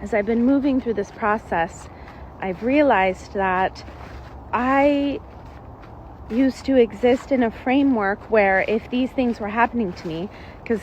as I've been moving through this process, I've realized that I used to exist in a framework where if these things were happening to me, because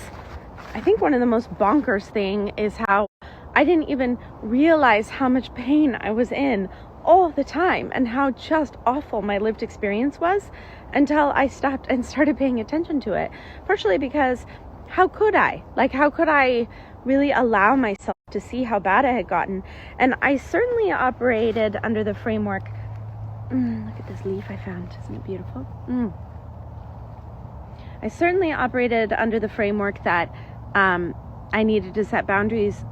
I think one of the most bonkers thing is how I didn't even realize how much pain I was in all the time and how just awful my lived experience was until I stopped and started paying attention to it. Partially because how could I really allow myself to see how bad I had gotten? And I certainly operated under the framework. Look at this leaf I found. Isn't it beautiful? I certainly operated under the framework that I needed to set boundaries.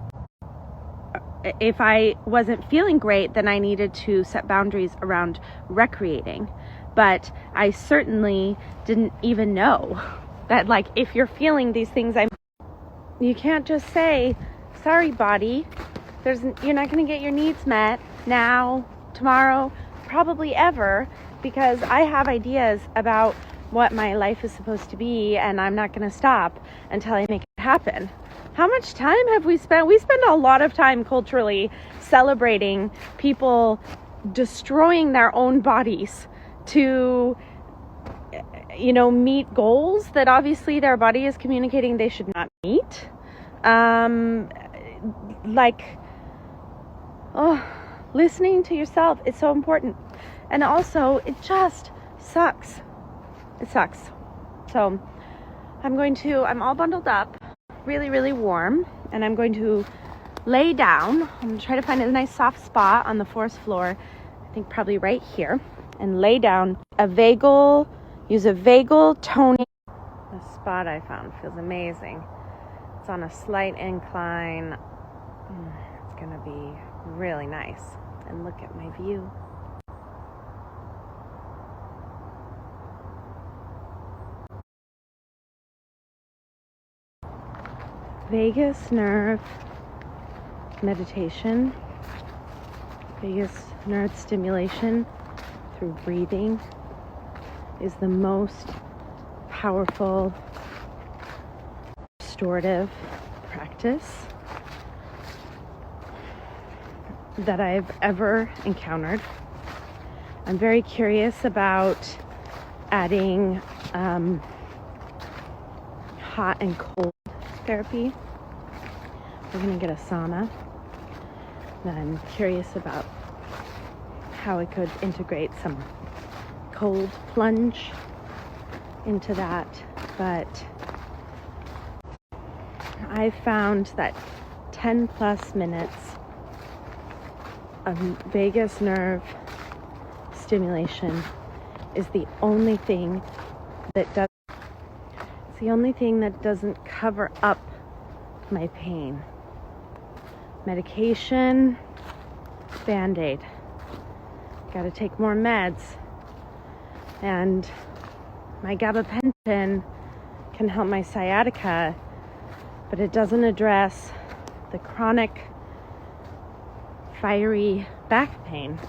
If I wasn't feeling great, then I needed to set boundaries around recreating. But I certainly didn't even know that, like, if you're feeling these things, you can't just say, sorry, body, you're not going to get your needs met now, tomorrow, probably ever, because I have ideas about what my life is supposed to be, and I'm not going to stop until I make it happen. How much time have we spent? We spend a lot of time culturally celebrating people destroying their own bodies to, meet goals that obviously their body is communicating they should not meet. Listening to yourself is so important. And also, it just sucks. It sucks. So I'm all bundled up, really, really warm, and I'm going to lay down. I'm going to try to find a nice soft spot on the forest floor, I think probably right here, and lay down. Use a vagal toning. The spot I found feels amazing. It's on a slight incline. It's going to be really nice. And look at my view. Vagus nerve meditation, vagus nerve stimulation through breathing is the most powerful restorative practice that I've ever encountered. I'm very curious about adding hot and cold therapy. We're going to get a sauna. And I'm curious about how I could integrate some cold plunge into that. But I found that 10 plus minutes of vagus nerve stimulation is the only thing that doesn't cover up my pain. Medication, Band-Aid. Gotta take more meds. And my gabapentin can help my sciatica, but it doesn't address the chronic fiery back pain.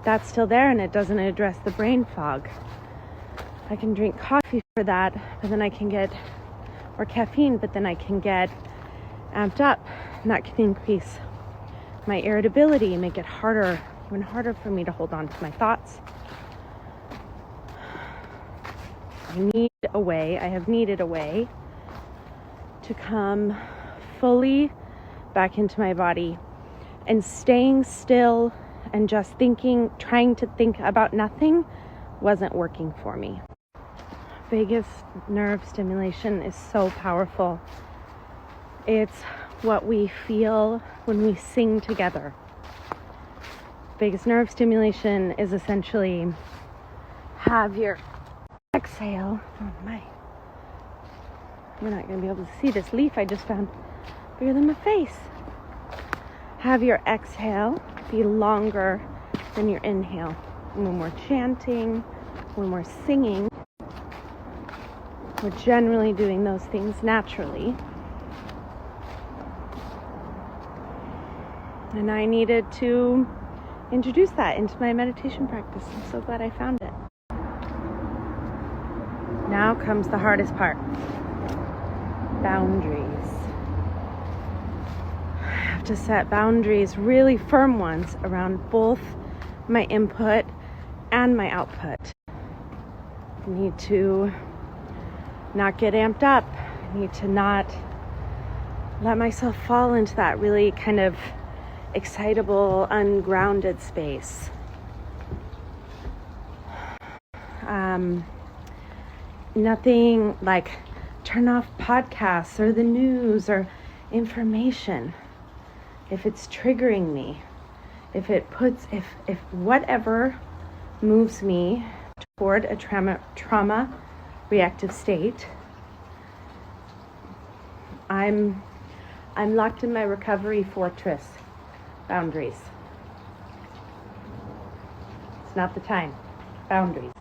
That's still there, and it doesn't address the brain fog. I can drink coffee for that, but then or caffeine, but then I can get amped up, and that can increase my irritability and make it even harder for me to hold on to my thoughts. I have needed a way to come fully back into my body, and staying still and just trying to think about nothing wasn't working for me. Vagus nerve stimulation is so powerful. It's what we feel when we sing together. Vagus nerve stimulation is essentially have your exhale. Oh my. You're not going to be able to see this leaf I just found bigger than my face. Have your exhale be longer than your inhale. And when we're chanting, when we're singing, we're generally doing those things naturally. And I needed to introduce that into my meditation practice. I'm so glad I found it. Now comes the hardest part. Boundaries. have to set boundaries, really firm ones, around both my input and my output. I need to not get amped up. I need to not let myself fall into that really kind of excitable, ungrounded space. Nothing like turn off podcasts or the news or information if it's triggering me, if whatever moves me toward a trauma reactive state. I'm locked in my recovery fortress. Boundaries. It's not the time. Boundaries.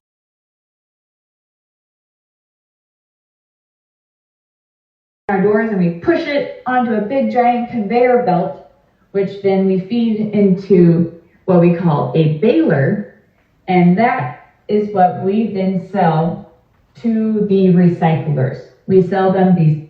Our doors, and we push it onto a big giant conveyor belt, which then we feed into what we call a baler, and that is what we then sell to the recyclers. We sell them these